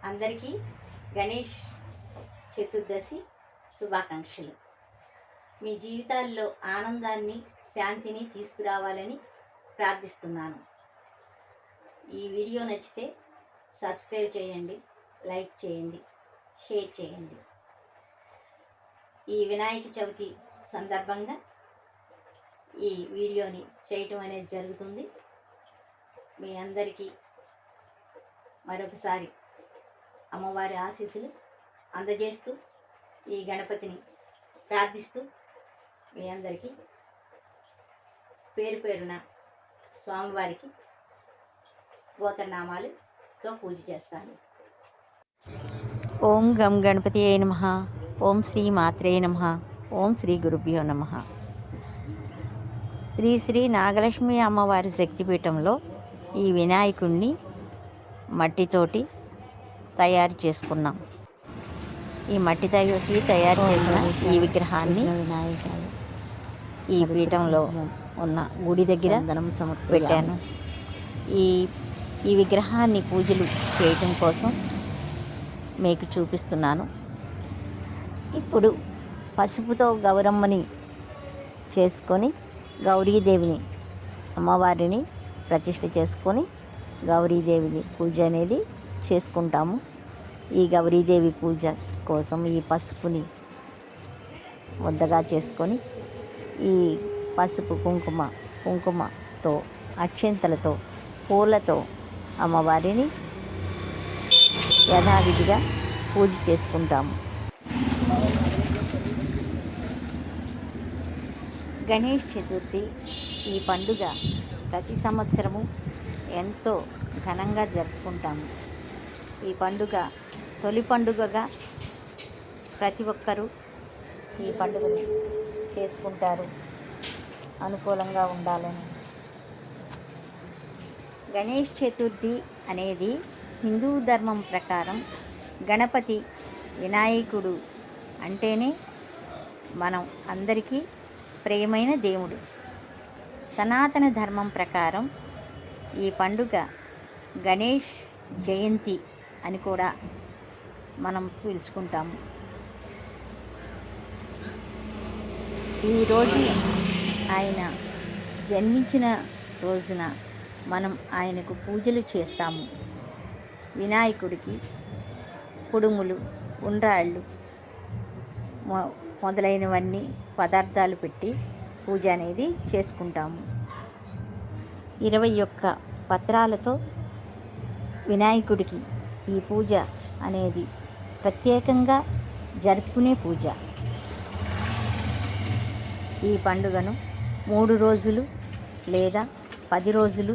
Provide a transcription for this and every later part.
అందరికీ గణేష్ చతుర్దశి శుభాకాంక్షలు. మీ జీవితాల్లో ఆనందాన్ని, శాంతిని తీసుకురావాలని ప్రార్థిస్తున్నాను. ఈ వీడియో నచ్చితే సబ్స్క్రైబ్ చేయండి, లైక్ చేయండి, షేర్ చేయండి. ఈ వినాయక చవితి సందర్భంగా ఈ వీడియోని చేయటం అనేది జరుగుతుంది. మీ అందరికీ మరొకసారి అమ్మవారి ఆశీస్సులు అందజేస్తూ ఈ గణపతిని ప్రార్థిస్తూ మీ అందరికీ పేరు పేరున స్వామివారికి గోత్రనామాలతో పూజ చేస్తాను. ఓం గం గణపతియే నమః. ఓం శ్రీ మాత్రే నమః. ఓం శ్రీ గురుభ్యో నమః. శ్రీ నాగలక్ష్మి అమ్మవారి శక్తిపీఠంలో ఈ వినాయకుడిని మట్టితోటి తయారు చేసుకున్నాం. ఈ మట్టితో తయారు చేసిన ఈ విగ్రహాన్ని ఈ పీఠంలో ఉన్న గుడి దగ్గర పెట్టాను. ఈ విగ్రహాన్ని పూజలు చేయటం కోసం మీకు చూపిస్తున్నాను. ఇప్పుడు పసుపుతో గౌరమ్మని చేసుకొని గౌరీదేవిని అమ్మవారిని ప్రతిష్ఠ చేసుకొని గౌరీదేవిని పూజ అనేది చేసుకుంటాము. ఈ గౌరీదేవి పూజ కోసం ఈ పసుపుని ముద్దగా చేసుకొని ఈ పసుపు కుంకుమతో అక్షంతలతో పూలతో అమ్మవారిని యథావిధిగా పూజ చేసుకుంటాము. గణేష్ చతుర్థి ఈ పండుగ ప్రతి సంవత్సరము ఎంతో ఘనంగా జరుపుకుంటాము. ఈ పండుగ తొలి పండుగగా ప్రతి ఒక్కరూ ఈ పండుగను చేసుకుంటారు అనుకూలంగా ఉండాలని. గణేష్ చతుర్థి అనేది హిందూ ధర్మం ప్రకారం గణపతి వినాయకుడు అంటేనే మనం అందరికీ ప్రియమైన దేవుడు. సనాతన ధర్మం ప్రకారం ఈ పండుగ గణేష్ జయంతి అని కూడా మనం పిలుచుకుంటాము. ఈరోజు ఆయన జన్మించిన రోజున మనం ఆయనకు పూజలు చేస్తాము. వినాయకుడికి కుడుములు, ఉండ్రాళ్ళు మొదలైనవన్నీ పదార్థాలు పెట్టి పూజ అనేది చేసుకుంటాము. 21 పత్రాలతో వినాయకుడికి ఈ పూజ అనేది ప్రత్యేకంగా జరుపుకునే పూజ. ఈ పండుగను 3 రోజులు లేదా 10 రోజులు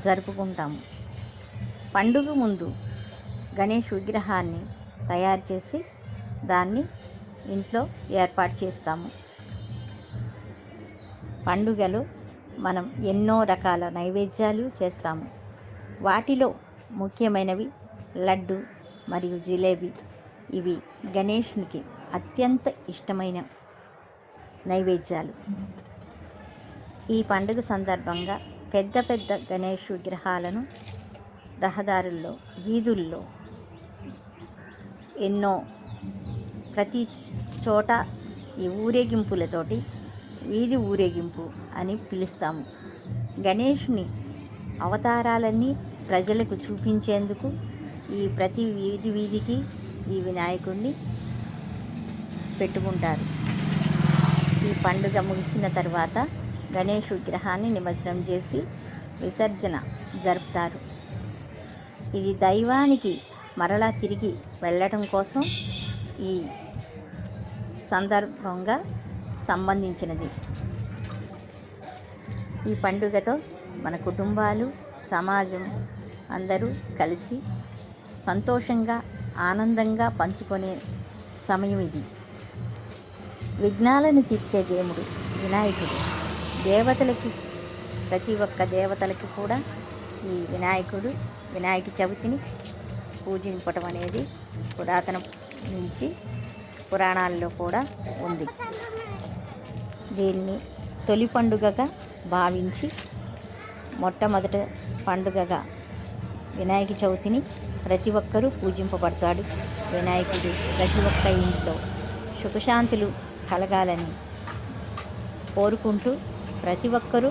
జరుపుకుంటాము. పండుగ ముందు గణేష్ విగ్రహాన్ని తయారు చేసి దాన్ని ఇంట్లో ఏర్పాటు చేస్తాము. పండుగలో మనం ఎన్నో రకాల నైవేద్యాలు చేస్తాము. వాటిలో ముఖ్యమైనవి లడ్డు మరియు జిలేబీ. ఇవి గణేషునికి అత్యంత ఇష్టమైన నైవేద్యాలు. ఈ పండుగ సందర్భంగా పెద్ద పెద్ద గణేష్ విగ్రహాలను రహదారుల్లో, వీధుల్లో ఎన్నో ప్రతి చోట ఈ ఊరేగింపులతోటి వీధి ఊరేగింపు అని పిలుస్తాము. గణేషుని అవతారాలన్నీ ప్రజలకు చూపించేందుకు ఈ ప్రతి వీధికి ఈ వినాయకుడిని పెట్టుకుంటారు. ఈ పండుగ ముగిసిన తర్వాత గణేష్ విగ్రహాన్ని నిమజ్జనం చేసి విసర్జన జరుపుతారు. ఇది దైవానికి మరలా తిరిగి వెళ్ళటం కోసం ఈ సందర్భంగా సంబంధించినది. ఈ పండుగతో మన కుటుంబాలు, సమాజం అందరూ కలిసి సంతోషంగా, ఆనందంగా పంచుకునే సమయం ఇది. విఘ్నాలను తీర్చే దేవుడు వినాయకుడు. దేవతలకి, ప్రతి ఒక్క దేవతలకి కూడా ఈ వినాయక చవితిని పూజించటం అనేది పురాతనం నుంచి పురాణాల్లో కూడా ఉంది. దీన్ని తొలి పండుగగా భావించి మొట్టమొదటి పండుగగా వినాయక చవితిని ప్రతి ఒక్కరూ పూజింపబడతాడు. వినాయకుడు ప్రతి ఒక్క ఇంట్లో సుఖశాంతులు కలగాలని కోరుకుంటూ ప్రతి ఒక్కరూ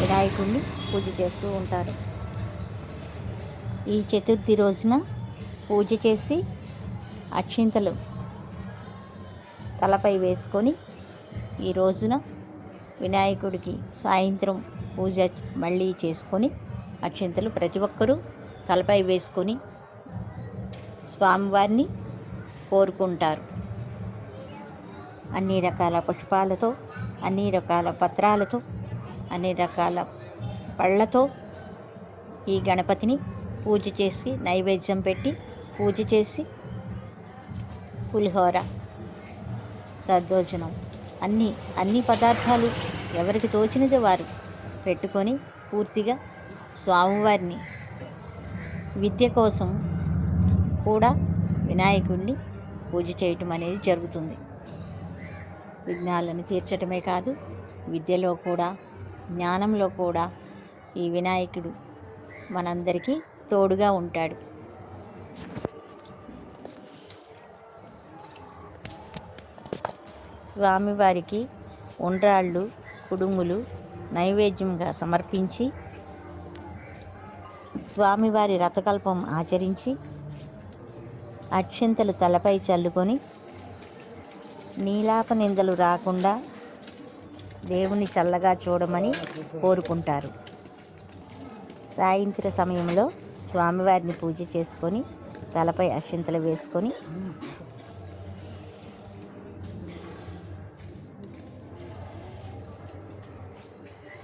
వినాయకుడిని పూజ చేస్తూ ఉంటారు. ఈ చతుర్థి రోజున పూజ చేసి అక్షింతలు తలపై వేసుకొని ఈ రోజున వినాయకుడికి సాయంత్రం పూజ మళ్ళీ చేసుకొని అక్షింతలు ప్రతి ఒక్కరూ తలపై వేసుకొని స్వామివారిని కోరుకుంటారు. అన్ని రకాల పుష్పాలతో, అన్ని రకాల పత్రాలతో, అన్ని రకాల పళ్ళతో ఈ గణపతిని పూజ చేసి నైవేద్యం పెట్టి పూజ చేసి పులిహోర, దద్దోజనం అన్ని పదార్థాలు ఎవరికి తోచినది వారు పెట్టుకొని పూర్తిగా స్వామివారిని విద్య కోసం కూడా వినాయకుడిని పూజ చేయటం అనేది జరుగుతుంది. విఘ్నాలను తీర్చటమే కాదు, విద్యలో కూడా జ్ఞానంలో కూడా ఈ వినాయకుడు మనందరికీ తోడుగా ఉంటాడు. స్వామివారికి ఉండ్రాళ్ళు, కుడుములు నైవేద్యంగా సమర్పించి స్వామివారి రథకల్పం ఆచరించి అక్షింతలు తలపై చల్లుకొని నీలాప నిందలు రాకుండా దేవుని చల్లగా చూడమని కోరుకుంటారు. సాయంత్ర సమయంలో స్వామివారిని పూజ చేసుకొని తలపై అక్షింతలు వేసుకొని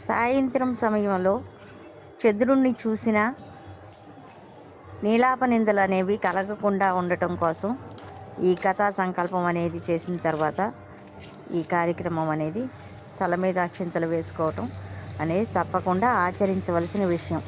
సాయంత్రం సమయంలో చంద్రుణ్ణి చూసిన నీలాప నిందలు అనేవి కలగకుండా ఉండటం కోసం ఈ కథా సంకల్పం అనేది చేసిన తర్వాత ఈ కార్యక్రమం అనేది తల మీద అక్షింతలు వేసుకోవటం అనేది తప్పకుండా ఆచరించవలసిన విషయం.